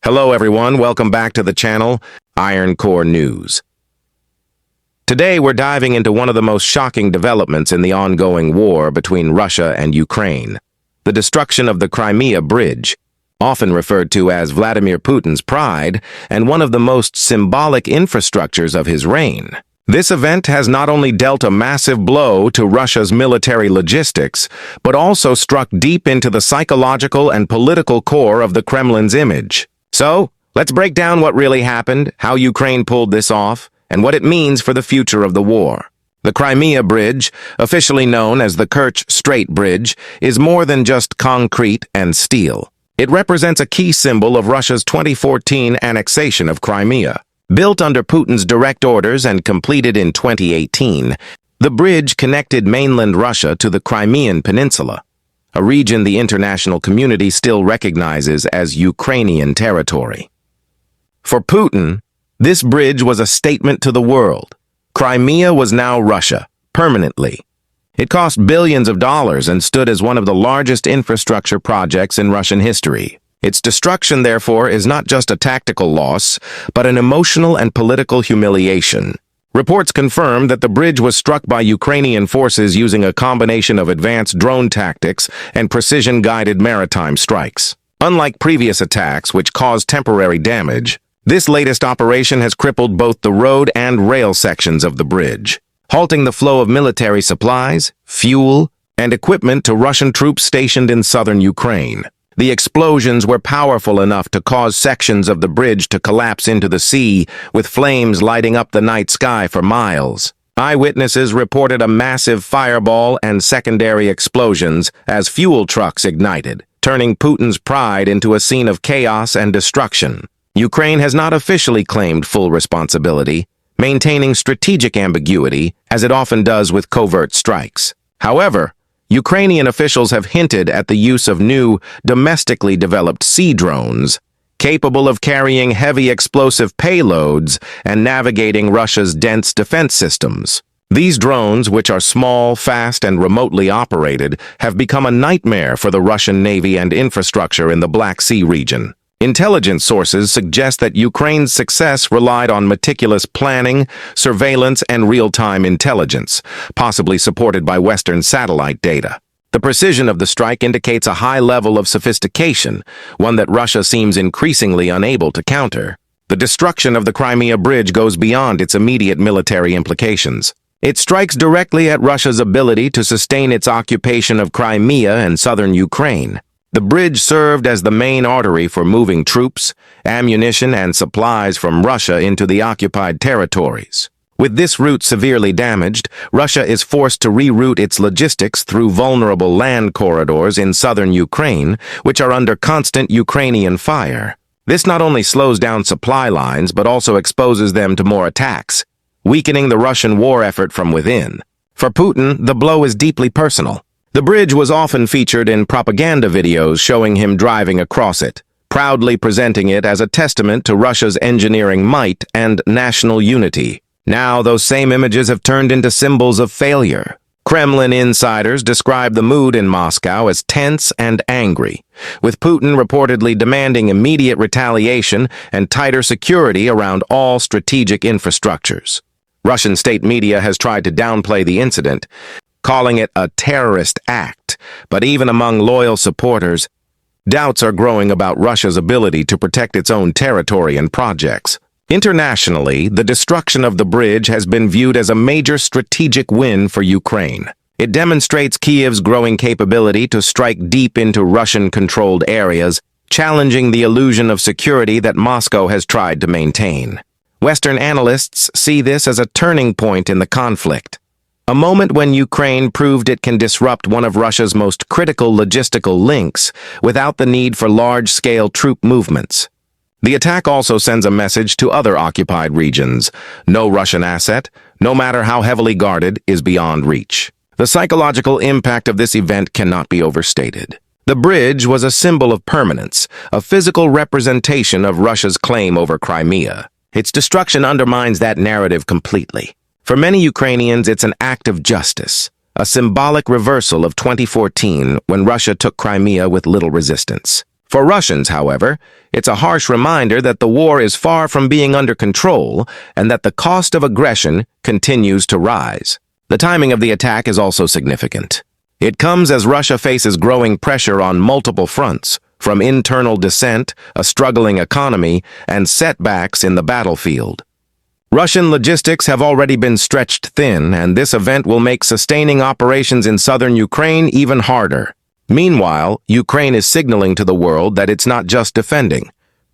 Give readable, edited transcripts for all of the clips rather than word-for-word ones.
Hello everyone, welcome back to the channel, Iron Core News. Today we're diving into one of the most shocking developments in the ongoing war between Russia and Ukraine. The destruction of the Crimea Bridge, often referred to as Vladimir Putin's pride, and one of the most symbolic infrastructures of his reign. This event has not only dealt a massive blow to Russia's military logistics, but also struck deep into the psychological and political core of the Kremlin's image. So, let's break down what really happened, how Ukraine pulled this off, and what it means for the future of the war. The Crimea Bridge, officially known as the Kerch Strait Bridge, is more than just concrete and steel. It represents a key symbol of Russia's 2014 annexation of Crimea. Built under Putin's direct orders and completed in 2018, the bridge connected mainland Russia to the Crimean Peninsula, a region the international community still recognizes as Ukrainian territory. For Putin, this bridge was a statement to the world. Crimea was now Russia, permanently. It cost billions of dollars and stood as one of the largest infrastructure projects in Russian history. Its destruction, therefore, is not just a tactical loss, but an emotional and political humiliation. Reports confirm that the bridge was struck by Ukrainian forces using a combination of advanced drone tactics and precision-guided maritime strikes. Unlike previous attacks, which caused temporary damage, this latest operation has crippled both the road and rail sections of the bridge, halting the flow of military supplies, fuel, and equipment to Russian troops stationed in southern Ukraine. The explosions were powerful enough to cause sections of the bridge to collapse into the sea, with flames lighting up the night sky for miles. Eyewitnesses reported a massive fireball and secondary explosions as fuel trucks ignited, turning Putin's pride into a scene of chaos and destruction. Ukraine has not officially claimed full responsibility, maintaining strategic ambiguity, as it often does with covert strikes. However, Ukrainian officials have hinted at the use of new, domestically developed sea drones, capable of carrying heavy explosive payloads and navigating Russia's dense defense systems. These drones, which are small, fast, and remotely operated, have become a nightmare for the Russian Navy and infrastructure in the Black Sea region. Intelligence sources suggest that Ukraine's success relied on meticulous planning, surveillance, and real-time intelligence, possibly supported by Western satellite data. The precision of the strike indicates a high level of sophistication, one that Russia seems increasingly unable to counter. The destruction of the Crimea Bridge goes beyond its immediate military implications. It strikes directly at Russia's ability to sustain its occupation of Crimea and southern Ukraine. The bridge served as the main artery for moving troops, ammunition, and supplies from Russia into the occupied territories. With this route severely damaged, Russia is forced to reroute its logistics through vulnerable land corridors in southern Ukraine, which are under constant Ukrainian fire. This not only slows down supply lines, but also exposes them to more attacks, weakening the Russian war effort from within. For Putin, the blow is deeply personal. The bridge was often featured in propaganda videos showing him driving across it, proudly presenting it as a testament to Russia's engineering might and national unity. Now, those same images have turned into symbols of failure. Kremlin insiders describe the mood in Moscow as tense and angry, with Putin reportedly demanding immediate retaliation and tighter security around all strategic infrastructures. Russian state media has tried to downplay the incident, calling it a terrorist act, but even among loyal supporters, doubts are growing about Russia's ability to protect its own territory and projects. Internationally, the destruction of the bridge has been viewed as a major strategic win for Ukraine. It demonstrates Kiev's growing capability to strike deep into Russian-controlled areas, challenging the illusion of security that Moscow has tried to maintain. Western analysts see this as a turning point in the conflict, a moment when Ukraine proved it can disrupt one of Russia's most critical logistical links without the need for large-scale troop movements. The attack also sends a message to other occupied regions. No Russian asset, no matter how heavily guarded, is beyond reach. The psychological impact of this event cannot be overstated. The bridge was a symbol of permanence, a physical representation of Russia's claim over Crimea. Its destruction undermines that narrative completely. For many Ukrainians, it's an act of justice, a symbolic reversal of 2014 when Russia took Crimea with little resistance. For Russians, however, it's a harsh reminder that the war is far from being under control and that the cost of aggression continues to rise. The timing of the attack is also significant. It comes as Russia faces growing pressure on multiple fronts, from internal dissent, a struggling economy, and setbacks in the battlefield. Russian logistics have already been stretched thin, and this event will make sustaining operations in southern Ukraine even harder. Meanwhile, Ukraine is signaling to the world that it's not just defending.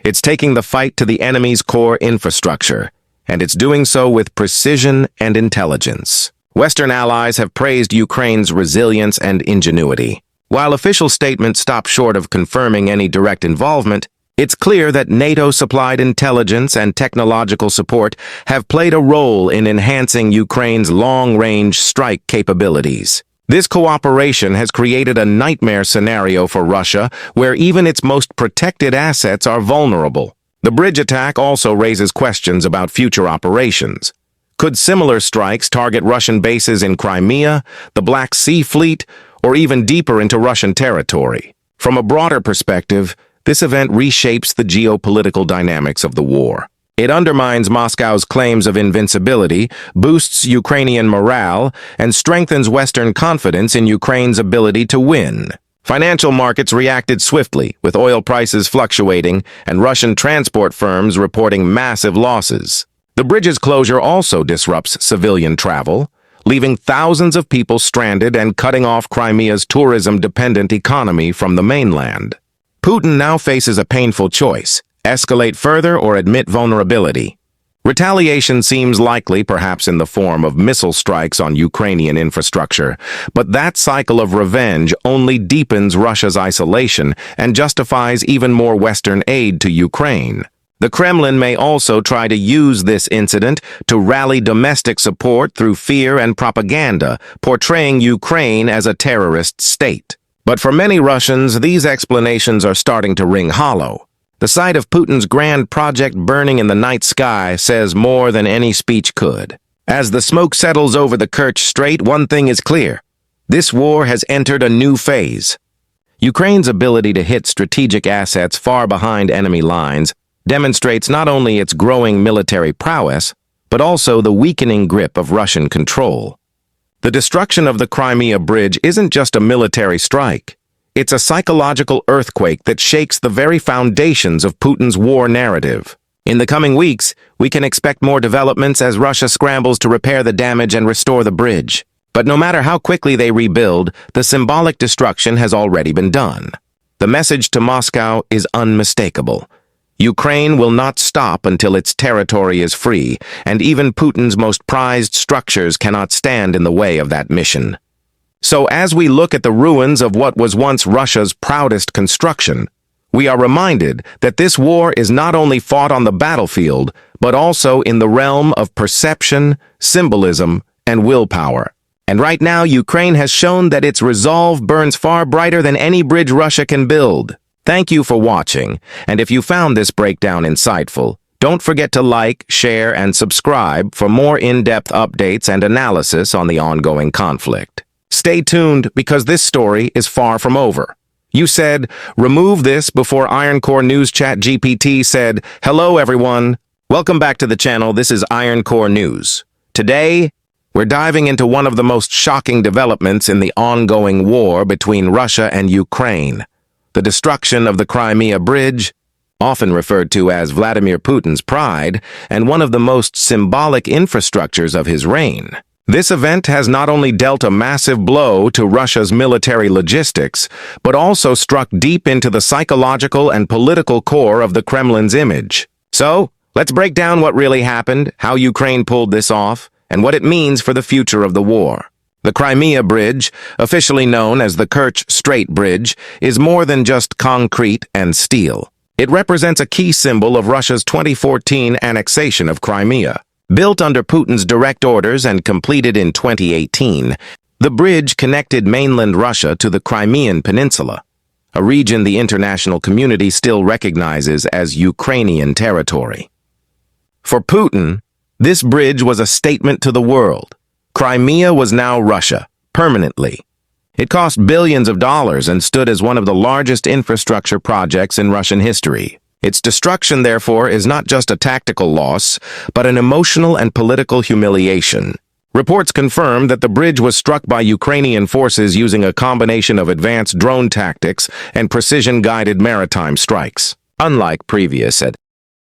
It's taking the fight to the enemy's core infrastructure, and it's doing so with precision and intelligence. Western allies have praised Ukraine's resilience and ingenuity. While official statements stop short of confirming any direct involvement, it's clear that NATO-supplied intelligence and technological support have played a role in enhancing Ukraine's long-range strike capabilities. This cooperation has created a nightmare scenario for Russia, where even its most protected assets are vulnerable. The bridge attack also raises questions about future operations. Could similar strikes target Russian bases in Crimea, the Black Sea Fleet, or even deeper into Russian territory? From a broader perspective, this event reshapes the geopolitical dynamics of the war. It undermines Moscow's claims of invincibility, boosts Ukrainian morale, and strengthens Western confidence in Ukraine's ability to win. Financial markets reacted swiftly, with oil prices fluctuating and Russian transport firms reporting massive losses. The bridge's closure also disrupts civilian travel, leaving thousands of people stranded and cutting off Crimea's tourism-dependent economy from the mainland. Putin now faces a painful choice: escalate further or admit vulnerability. Retaliation seems likely, perhaps in the form of missile strikes on Ukrainian infrastructure, but that cycle of revenge only deepens Russia's isolation and justifies even more Western aid to Ukraine. The Kremlin may also try to use this incident to rally domestic support through fear and propaganda, portraying Ukraine as a terrorist state. But for many Russians, these explanations are starting to ring hollow. The sight of Putin's grand project burning in the night sky says more than any speech could. As the smoke settles over the Kerch Strait, one thing is clear: this war has entered a new phase. Ukraine's ability to hit strategic assets far behind enemy lines demonstrates not only its growing military prowess, but also the weakening grip of Russian control. The destruction of the Crimea Bridge isn't just a military strike. It's a psychological earthquake that shakes the very foundations of Putin's war narrative. In the coming weeks, we can expect more developments as Russia scrambles to repair the damage and restore the bridge. But no matter how quickly they rebuild, the symbolic destruction has already been done. The message to Moscow is unmistakable. Ukraine will not stop until its territory is free, and even Putin's most prized structures cannot stand in the way of that mission. So as we look at the ruins of what was once Russia's proudest construction, we are reminded that this war is not only fought on the battlefield, but also in the realm of perception, symbolism, and willpower. And right now, Ukraine has shown that its resolve burns far brighter than any bridge Russia can build. Thank you for watching, and if you found this breakdown insightful, don't forget to like, share, and subscribe for more in-depth updates and analysis on the ongoing conflict. Stay tuned because this story is far from over. You said, remove this before Iron Core News Chat GPT said, hello everyone. Welcome back to the channel. This is Iron Core News. Today, we're diving into one of the most shocking developments in the ongoing war between Russia and Ukraine. The destruction of the Crimea Bridge, often referred to as Vladimir Putin's pride, and one of the most symbolic infrastructures of his reign. This event has not only dealt a massive blow to Russia's military logistics, but also struck deep into the psychological and political core of the Kremlin's image. So, let's break down what really happened, how Ukraine pulled this off, and what it means for the future of the war. The Crimea Bridge, officially known as the Kerch Strait Bridge, is more than just concrete and steel. It represents a key symbol of Russia's 2014 annexation of Crimea. Built under Putin's direct orders and completed in 2018, the bridge connected mainland Russia to the Crimean Peninsula, a region the international community still recognizes as Ukrainian territory. For Putin, this bridge was a statement to the world. Crimea was now Russia, permanently. It cost billions of dollars and stood as one of the largest infrastructure projects in Russian history. Its destruction, therefore, is not just a tactical loss, but an emotional and political humiliation. Reports confirm that the bridge was struck by Ukrainian forces using a combination of advanced drone tactics and precision-guided maritime strikes. Unlike previous